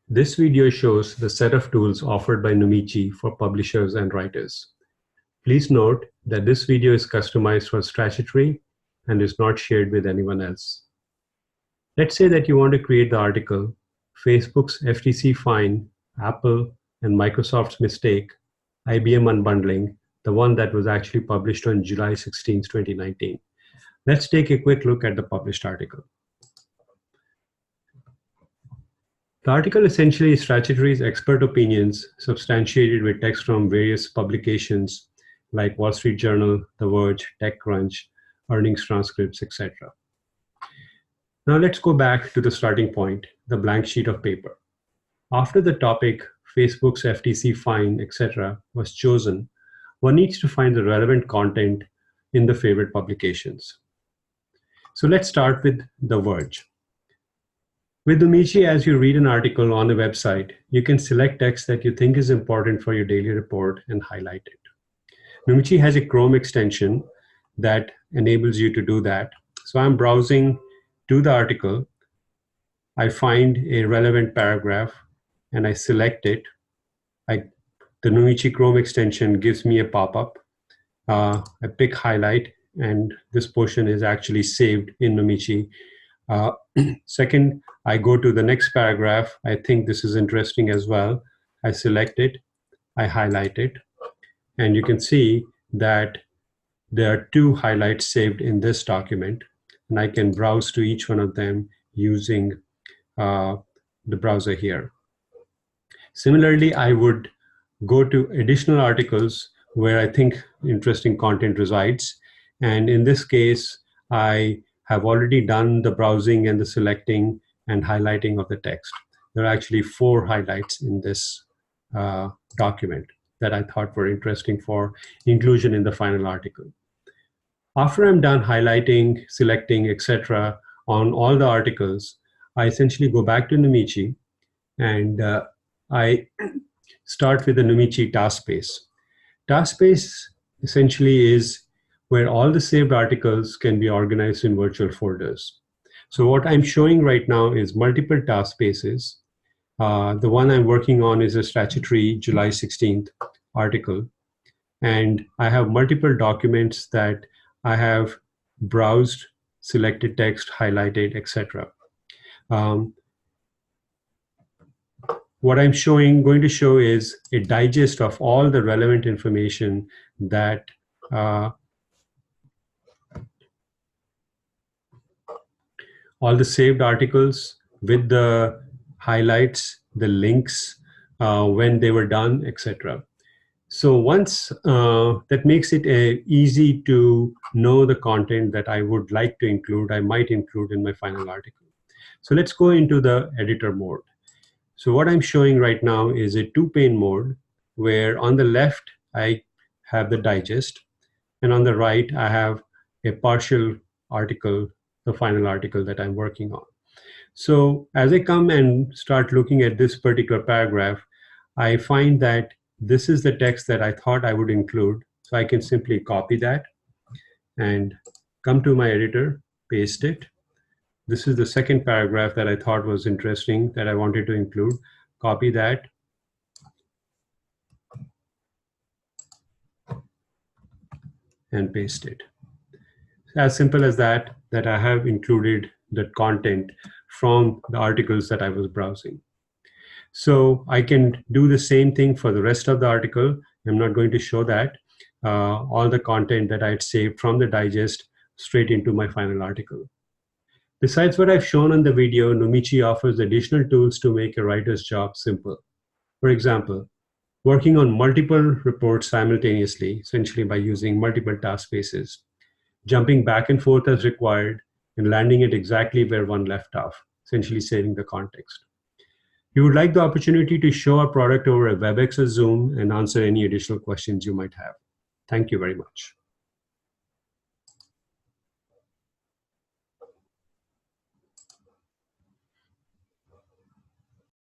This video shows the set of tools offered by Numichi for publishers and writers. Please note that this video is customized for stratechery and is not shared with anyone else. Let's say that you want to create the article, Facebook's FTC fine, Apple and Microsoft's mistake, IBM unbundling, the one that was actually published on July 16, 2019. Let's take a quick look at the published article. The article essentially is stratechery's expert opinions substantiated with text from various publications like Wall Street Journal, The Verge, TechCrunch, earnings transcripts, etc. Now let's go back to the starting point, the blank sheet of paper. After the topic, Facebook's FTC fine, etc. was chosen, one needs to find the relevant content in the favorite publications. So let's start with The Verge. With Numichi, as you read an article on a website, you can select text that you think is important for your daily report and highlight it. Numichi has a Chrome extension that enables you to do that. So I'm browsing to the article. I find a relevant paragraph and I select it. The Numichi Chrome extension gives me a pop-up. I pick highlight, and this portion is actually saved in Numichi. Second, I go to the next paragraph. I think this is interesting as well. I select it, I highlight it, and you can see that there are two highlights saved in this document, and I can browse to each one of them using the browser here. Similarly, I would go to additional articles where I think interesting content resides, and in this case, I have already done the browsing and the selecting and highlighting of the text. There are actually 4 highlights in this document that I thought were interesting for inclusion in the final article. After I'm done highlighting, selecting, etc. on all the articles, I essentially go back to Numichi and I start with the Numichi task space. Task space essentially is where all the saved articles can be organized in virtual folders. So what I'm showing right now is multiple task spaces. The one I'm working on is a statutory July 16th article. And I have multiple documents that I have browsed, selected text, highlighted, etc. What I'm going to show is a digest of all the relevant information that all the saved articles with the highlights, the links, when they were done, etc. So once that makes it easy to know the content that I would like to include, I might include in my final article. So let's go into the editor mode. So what I'm showing right now is a 2-pane mode where on the left, I have the digest, and on the right, I have a partial article, the final article that I'm working on. So as I come and start looking at this particular paragraph, I find that this is the text that I thought I would include. So I can simply copy that and come to my editor, paste it. This is the second paragraph that I thought was interesting that I wanted to include. Copy that. And paste it. As simple as that, I have included the content from the articles that I was browsing. So I can do the same thing for the rest of the article. I'm not going to show that. All the content that I had saved from the digest straight into my final article. Besides what I've shown in the video, Numichi offers additional tools to make a writer's job simple. For example, working on multiple reports simultaneously, essentially by using multiple task spaces, jumping back and forth as required, and landing it exactly where one left off, essentially saving the context. We would like the opportunity to show our product over a WebEx or Zoom and answer any additional questions you might have. Thank you very much.